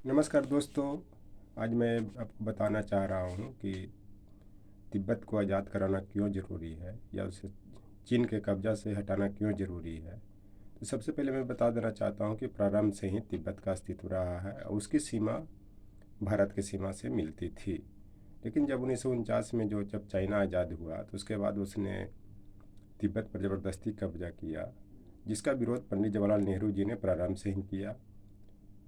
नमस्कार दोस्तों। आज मैं आपको बताना चाह रहा हूँ कि तिब्बत को आज़ाद कराना क्यों ज़रूरी है या उसे चीन के कब्ज़ा से हटाना क्यों ज़रूरी है। तो सबसे पहले मैं बता देना चाहता हूँ कि प्रारंभ से ही तिब्बत का अस्तित्व रहा है और उसकी सीमा भारत की सीमा से मिलती थी। लेकिन जब 1949 में जब चाइना आज़ाद हुआ तो उसके बाद उसने तिब्बत पर ज़बरदस्ती कब्जा किया, जिसका विरोध पंडित जवाहरलाल नेहरू जी ने प्रारंभ से ही किया।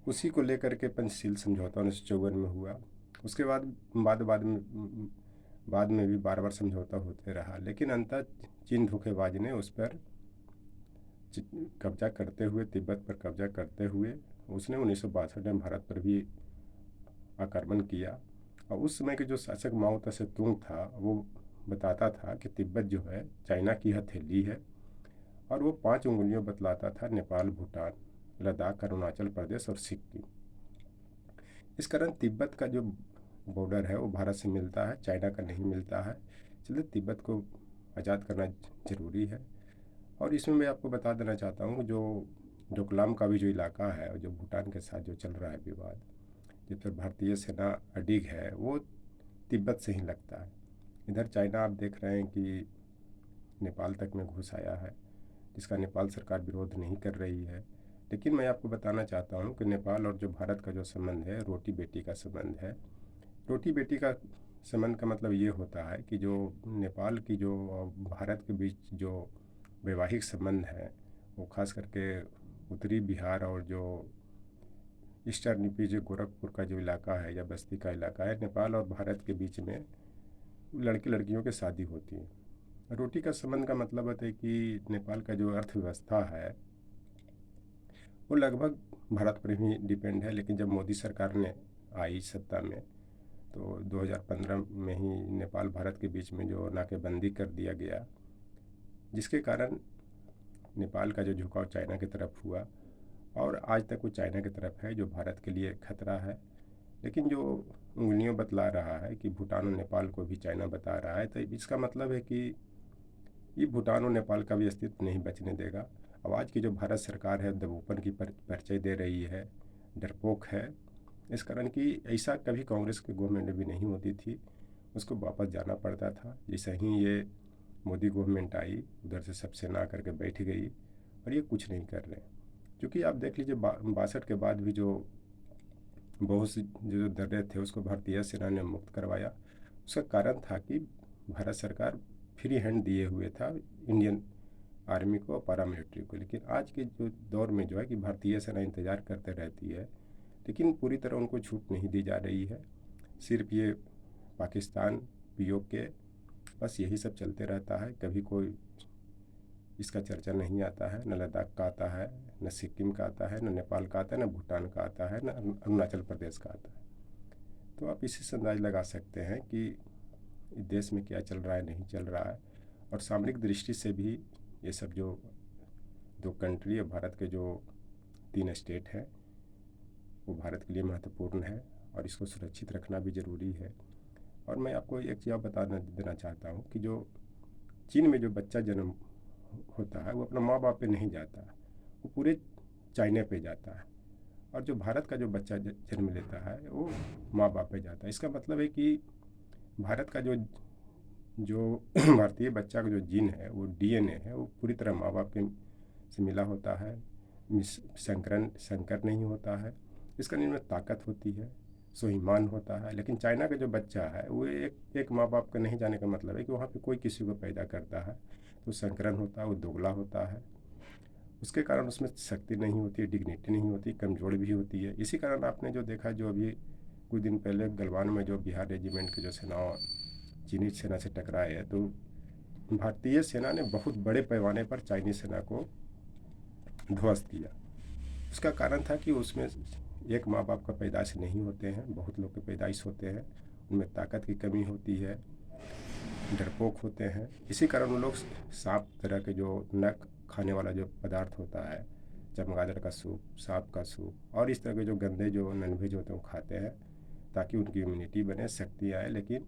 उसी को लेकर के पंचशील समझौता 1954 में हुआ। उसके बाद में भी बार बार समझौता होते रहा, लेकिन अंततः चीन धोखेबाज ने उस पर कब्जा करते हुए, तिब्बत पर कब्जा करते हुए उसने 1962 में भारत पर भी आक्रमण किया। और उस समय के जो शासक माओ तसे तुंग था, वो बताता था कि तिब्बत जो है चाइना की हथेली है, और वो 5 उंगलियों बतलाता था: नेपाल, भूटान, लद्दाख, अरुणाचल प्रदेश और सिक्किम। इस कारण तिब्बत का जो बॉर्डर है वो भारत से मिलता है, चाइना का नहीं मिलता है। इसलिए तिब्बत को आज़ाद करना ज़रूरी है। और इसमें मैं आपको बता देना चाहता हूँ जो डोकलाम का भी जो इलाका है और जो भूटान के साथ जो चल रहा है विवाद, जिस पर भारतीय सेना अडिग है, वो तिब्बत से ही लगता है। इधर चाइना आप देख रहे हैं कि नेपाल तक में घुस आया है, जिसका नेपाल सरकार विरोध नहीं कर रही है। लेकिन मैं आपको बताना चाहता हूँ कि नेपाल और जो भारत का जो संबंध है, रोटी बेटी का संबंध है। रोटी बेटी का संबंध का मतलब ये होता है कि जो नेपाल की जो भारत के बीच जो वैवाहिक संबंध है, वो खास करके उत्तरी बिहार और जो ईस्टर्न यूपी, जो गोरखपुर का जो इलाका है या बस्ती का इलाका है, नेपाल और भारत के बीच में लड़के लड़कियों की शादी होती है। रोटी का संबंध का मतलब होता है कि नेपाल का जो अर्थव्यवस्था है वो लगभग भारत पर ही डिपेंड है। लेकिन जब मोदी सरकार ने आई सत्ता में, तो 2015 में ही नेपाल भारत के बीच में जो नाकेबंदी कर दिया गया, जिसके कारण नेपाल का जो झुकाव चाइना की तरफ हुआ, और आज तक वो चाइना की तरफ है, जो भारत के लिए खतरा है। लेकिन जो उंगलियों बतला रहा है कि भूटान और नेपाल को भी चाइना बता रहा है, तो इसका मतलब है कि ये भूटान और नेपाल का भी अस्तित्व नहीं बचने देगा। अब आज की जो भारत सरकार है दबोपन की परिचय दे रही है, डरपोक है। इस कारण कि ऐसा कभी कांग्रेस की गवर्नमेंट में भी नहीं होती थी, उसको वापस जाना पड़ता था। जैसे ही ये मोदी गवर्नमेंट आई, उधर से सब सेना करके बैठ गई, और ये कुछ नहीं कर रहे। क्योंकि आप देख लीजिए 62 के बाद भी जो बहुत सी जो दर्रे थे उसको भारतीय सेना ने मुक्त करवाया। उसका कारण था कि भारत सरकार फ्री हैंड दिए हुए था इंडियन आर्मी को और पैरामिलिट्री को। लेकिन आज के जो दौर में जो है कि भारतीय सेना इंतज़ार करते रहती है, लेकिन पूरी तरह उनको छूट नहीं दी जा रही है। सिर्फ ये पाकिस्तान, पीओके, बस यही सब चलते रहता है। कभी कोई इसका चर्चा नहीं आता है, न लद्दाख का आता है, न सिक्किम का आता है, न नेपाल का आता है, न भूटान का आता है, न अरुणाचल प्रदेश का आता है। तो आप इसी से अंदाज लगा सकते हैं कि देश में क्या चल रहा है, नहीं चल रहा है। और सामरिक दृष्टि से भी ये सब जो दो कंट्री है, भारत के जो 3 स्टेट हैं, वो भारत के लिए महत्वपूर्ण है और इसको सुरक्षित रखना भी ज़रूरी है। और मैं आपको एक चीज़ बता देना चाहता हूँ कि जो चीन में जो बच्चा जन्म होता है, वो अपना माँ बाप पे नहीं जाता, वो पूरे चाइना पे जाता है। और जो भारत का जो बच्चा जन्म लेता है, वो माँ बाप पे जाता है। इसका मतलब है कि भारत का जो जो भारतीय बच्चा का जो जीन है, वो डीएनए है, वो पूरी तरह माँ बाप के से मिला होता है। संकर नहीं होता है। इसका इनमें ताकत होती है, स्वाभिमान होता है। लेकिन चाइना का जो बच्चा है, वो एक माँ बाप का नहीं जाने का मतलब है कि वहाँ पे कोई किसी को पैदा करता है तो संकरण होता है, वो दोगला होता है। उसके कारण उसमें शक्ति नहीं होती, डिग्निटी नहीं होती, कमजोर भी होती है। इसी कारण आपने जो देखा, जो अभी कुछ दिन पहले गलवान में जो बिहार रेजिमेंट के जो सेना चीनी सेना से टकराए है, तो भारतीय सेना ने बहुत बड़े पैमाने पर चाइनीज सेना को ध्वस्त किया। उसका कारण था कि उसमें एक माँ बाप का पैदाइश नहीं होते हैं, बहुत लोग के पैदाइश होते हैं। उनमें ताकत की कमी होती है, डरपोक होते हैं। इसी कारण वो लोग सांप तरह के जो न खाने वाला जो पदार्थ होता है, चमगादड़ का सूप, सांप का सूप और इस तरह के जो गंदे जो नॉनवेज होते हैं वो खाते हैं, ताकि उनकी इम्यूनिटी बने, शक्ति आए। लेकिन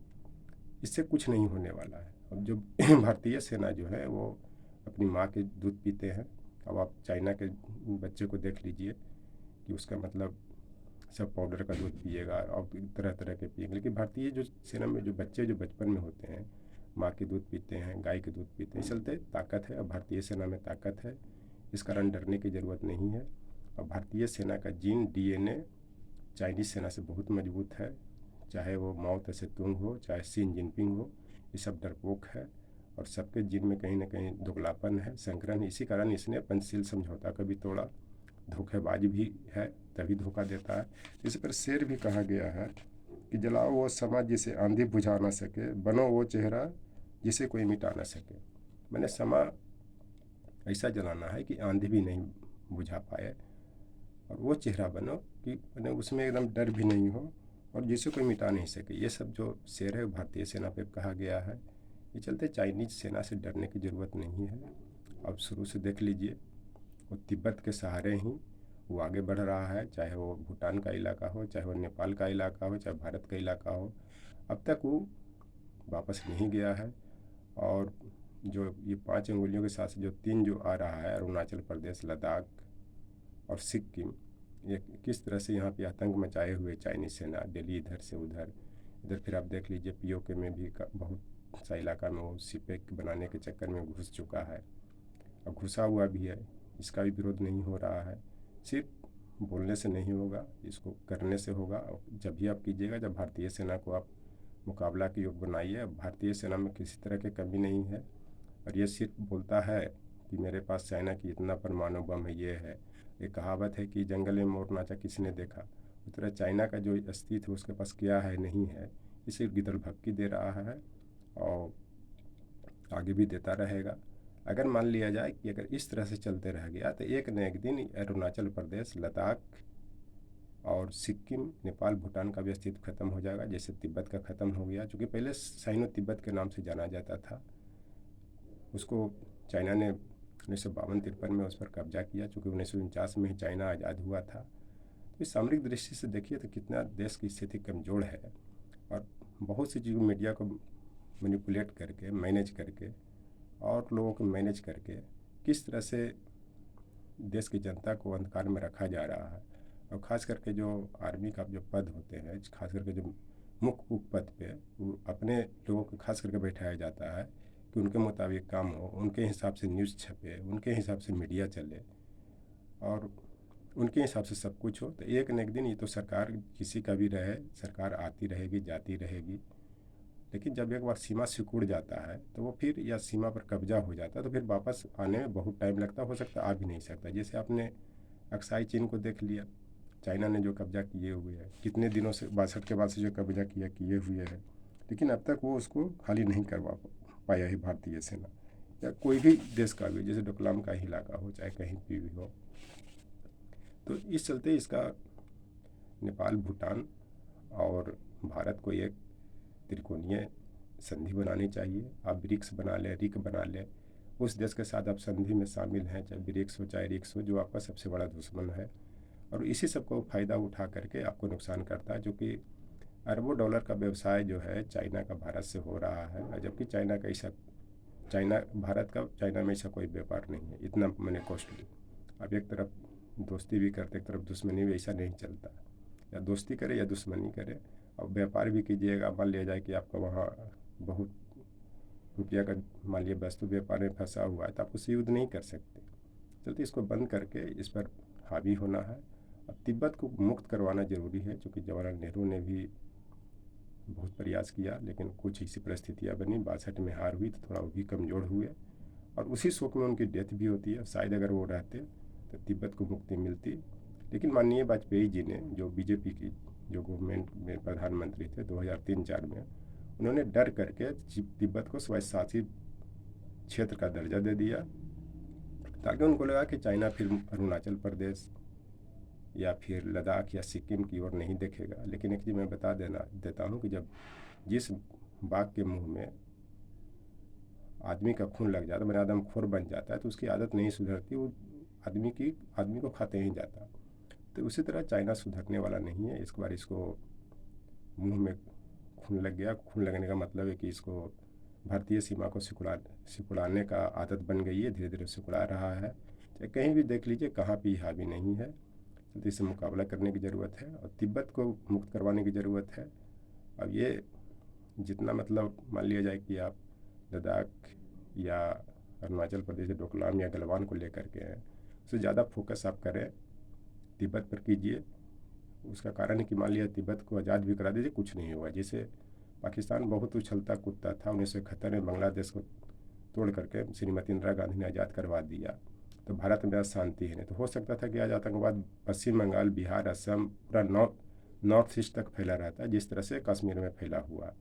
इससे कुछ नहीं होने वाला है। अब जो भारतीय सेना जो है वो अपनी माँ के दूध पीते हैं। अब आप चाइना के बच्चे को देख लीजिए कि उसका मतलब सब पाउडर का दूध पिएगा और तरह तरह के पिएंगे। लेकिन भारतीय जो सेना में जो बच्चे जो बचपन में होते हैं, माँ के दूध पीते हैं, गाय के दूध पीते हैं, इस चलते ताकत है। और भारतीय सेना में ताकत है, इस कारण डरने की ज़रूरत नहीं है। और भारतीय सेना का जीन DNA चाइनीज़ सेना से बहुत मजबूत है। चाहे वो माओ त्से तुंग हो, चाहे शी जिनपिंग हो, ये सब डरपोक है और सबके जीन में कहीं ना कहीं दोगलापन है, संकरण। इसी कारण इसने पंचशील समझौता का भी तोड़ा। धोखेबाज भी है, तभी धोखा देता है। इस पर शेर भी कहा गया है कि जलाओ वो समाज जिसे आंधी बुझा ना सके, बनो वो चेहरा जिसे कोई मिटा ना सके। मैंने समा ऐसा जलाना है कि आंधी भी नहीं बुझा पाए, और वो चेहरा बनो कि मैंने उसमें एकदम डर भी नहीं हो और जिसे कोई मिटा नहीं सके। ये सब जो शेर है भारतीय सेना पे कहा गया है। ये चलते चाइनीज सेना से डरने की ज़रूरत नहीं है। अब शुरू से देख लीजिए, वो तिब्बत के सहारे ही वो आगे बढ़ रहा है, चाहे वो भूटान का इलाका हो, चाहे वो नेपाल का इलाका हो, चाहे भारत का इलाका हो। अब तक वो वापस नहीं गया है। और जो ये 5 अंगुलियों के साथ जो 3 जो आ रहा है, अरुणाचल प्रदेश, लद्दाख और सिक्किम, ये किस तरह से यहाँ पे आतंक मचाए हुए चाइनीज सेना, दिल्ली इधर से उधर। इधर फिर आप देख लीजिए POK में भी बहुत सा इलाका में वो सिपेक बनाने के चक्कर में घुस चुका है और घुसा हुआ भी है। इसका भी विरोध नहीं हो रहा है। सिर्फ बोलने से नहीं होगा, इसको करने से होगा। और जब भी आप कीजिएगा, जब भारतीय सेना को आप मुकाबला के योग बनाइए। भारतीय सेना में किसी तरह की कमी नहीं है। और ये सिर्फ बोलता है कि मेरे पास चाइना की इतना परमाणु बम है, ये है। एक कहावत है कि जंगल में मोर नाचा किसने देखा। उस तरह चाइना का जो अस्तित्व उसके पास क्या है, नहीं है, इसे गिदड़ भक्की दे रहा है और आगे भी देता रहेगा। अगर मान लिया जाए कि अगर इस तरह से चलते रह गया तो एक न एक दिन अरुणाचल प्रदेश, लद्दाख और सिक्किम, नेपाल, भूटान का भी अस्तित्व खत्म हो जाएगा, जैसे तिब्बत का ख़त्म हो गया। चूँकि पहले साइनो तिब्बत के नाम से जाना जाता था, उसको चाइना ने 1952-53 में उस पर कब्जा किया। चूँकि 1949 में ही चाइना आज़ाद हुआ था। तो इस सामरिक दृष्टि से देखिए तो कितना देश की स्थिति कमज़ोर है। और बहुत सी चीज़ों मीडिया को मैनिपुलेट करके, मैनेज करके और लोगों को मैनेज करके किस तरह से देश की जनता को अंधकार में रखा जा रहा है। और ख़ास करके जो आर्मी का जो पद होते हैं, खास करके जो मुख्य पद पे, वो अपने लोगों को खास करके बैठाया जाता है कि उनके मुताबिक काम हो, उनके हिसाब से न्यूज़ छपे, उनके हिसाब से मीडिया चले और उनके हिसाब से सब कुछ हो। तो एक न एक दिन ये तो सरकार किसी का भी रहे, सरकार आती रहेगी, जाती रहेगी। लेकिन जब एक बार सीमा सिकुड़ जाता है तो वो फिर, या सीमा पर कब्जा हो जाता है तो फिर वापस आने में बहुत टाइम लगता, हो सकता आ भी नहीं सकता। जैसे आपने अक्साई चीन को देख लिया, चाइना ने जो कब्जा किए हुए है, कितने दिनों से 62 के बाद से जो कब्जा किए हुए है, लेकिन अब तक वो उसको खाली नहीं करवा पाया है भारतीय सेना या कोई भी देश का भी, जैसे डोकलाम का ही इलाका हो, चाहे कहीं भी हो। तो इस चलते इसका नेपाल, भूटान और भारत को एक त्रिकोणीय संधि बनानी चाहिए। आप ब्रिक्स बना लें, रिक बना लें, उस देश के साथ आप संधि में शामिल हैं, चाहे ब्रिक्स हो चाहे रिक्स हो, जो आपका सबसे बड़ा दुश्मन है। और इसी सब को फ़ायदा उठा करके आपको नुकसान करता है। जो कि अरबों डॉलर का व्यवसाय जो है चाइना का भारत से हो रहा है, जबकि भारत का चाइना में ऐसा कोई व्यापार नहीं है इतना मैंने कॉस्टली। अब एक तरफ दोस्ती भी करते, एक तरफ दुश्मनी भी, ऐसा नहीं चलता। या दोस्ती करे या दुश्मनी करे। अब व्यापार भी कीजिएगा, मान लिया जाए कि आपका वहाँ बहुत रुपया का मान लिया वस्तु व्यापार में फंसा हुआ है, तो आप उससे युद्ध नहीं कर सकते। चलते इसको बंद करके इस पर हावी होना है। अब तिब्बत को मुक्त करवाना ज़रूरी है, क्योंकि जवाहरलाल नेहरू ने भी बहुत प्रयास किया, लेकिन कुछ ऐसी परिस्थितियाँ बनी, 62 में हार हुई तो थोड़ा वो भी कमज़ोर हुए और उसी शोक में उनकी डेथ भी होती है। शायद अगर वो रहते तो तिब्बत को मुक्ति मिलती। लेकिन माननीय वाजपेयी जी ने, जो बीजेपी की जो गवर्नमेंट में प्रधानमंत्री थे 2003-04 में, उन्होंने डर करके तिब्बत को स्वायत्तशासित क्षेत्र का दर्जा दे दिया, ताकि उनको लगा कि चाइना फिर अरुणाचल प्रदेश या फिर लद्दाख या सिक्किम की ओर नहीं देखेगा। लेकिन एक चीज़ मैं बता देता हूँ कि जब जिस बाघ के मुंह में आदमी का खून लग जाता है, मैंने आदमखोर बन जाता है, तो उसकी आदत नहीं सुधरती, वो आदमी को खाते ही जाता। तो उसी तरह चाइना सुधरने वाला नहीं है। इस बार इसको मुंह में खून लग गया। खून लगने का मतलब है कि इसको भारतीय सीमा को सिकुड़ाने का आदत बन गई है, धीरे धीरे सिकुड़ा रहा है। चाहे कहीं भी देख लीजिए, कहाँ भी हावी नहीं है। तो इससे मुकाबला करने की ज़रूरत है और तिब्बत को मुक्त करवाने की ज़रूरत है। अब ये जितना मतलब मान लिया जाए कि आप लद्दाख या अरुणाचल प्रदेश डोकलाम या गलवान को लेकर के हैं, उससे ज़्यादा फोकस आप करें तिब्बत पर कीजिए। उसका कारण है कि मान लिया तिब्बत को आज़ाद भी करा दीजिए, कुछ नहीं हुआ। जैसे पाकिस्तान बहुत उछलता कूदता था, 1971 में बांग्लादेश को तोड़ करके श्रीमती इंदिरा गांधी ने आज़ाद करवा दिया, तो भारत में आज शांति है नहीं। तो हो सकता था कि आज आतंकवाद पश्चिम बंगाल, बिहार, असम, पूरा नॉर्थ ईस्ट तक फैला रहता, जिस तरह से कश्मीर में फैला हुआ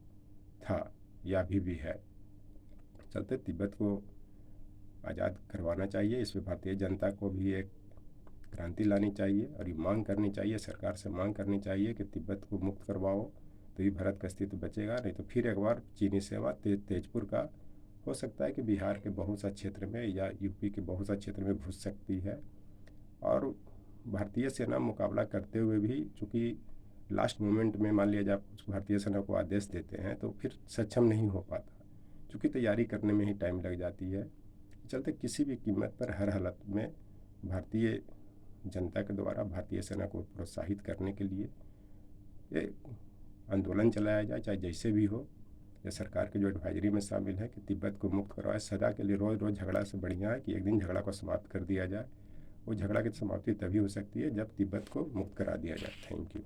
था या अभी भी है। चलते तिब्बत को आज़ाद करवाना चाहिए। इस पर भारतीय जनता को भी एक क्रांति लानी चाहिए और ये मांग करनी चाहिए, सरकार से मांग करनी चाहिए कि तिब्बत को मुक्त करवाओ, तो ये भारत का अस्तित्व बचेगा। नहीं तो फिर एक बार चीनी सेना तेजपुर का हो सकता है कि बिहार के बहुत सा क्षेत्र में या यूपी के बहुत सा क्षेत्र में घुस सकती है। और भारतीय सेना मुकाबला करते हुए भी चूँकि लास्ट मोमेंट में मान लिया जाए भारतीय सेना को आदेश देते हैं तो फिर सक्षम नहीं हो पाता, चूँकि तैयारी करने में ही टाइम लग जाती है। चलते किसी भी कीमत पर हर हालत में भारतीय जनता के द्वारा भारतीय सेना को प्रोत्साहित करने के लिए ये आंदोलन चलाया जाए, चाहे जैसे भी हो। या सरकार के जो एडवाइजरी में शामिल है कि तिब्बत को मुक्त करवाए। सदा के लिए रोज़ रोज़ झगड़ा से बढ़िया है कि एक दिन झगड़ा को समाप्त कर दिया जाए। वो झगड़ा की समाप्ति तभी हो सकती है जब तिब्बत को मुक्त करा दिया जाए। Thank you.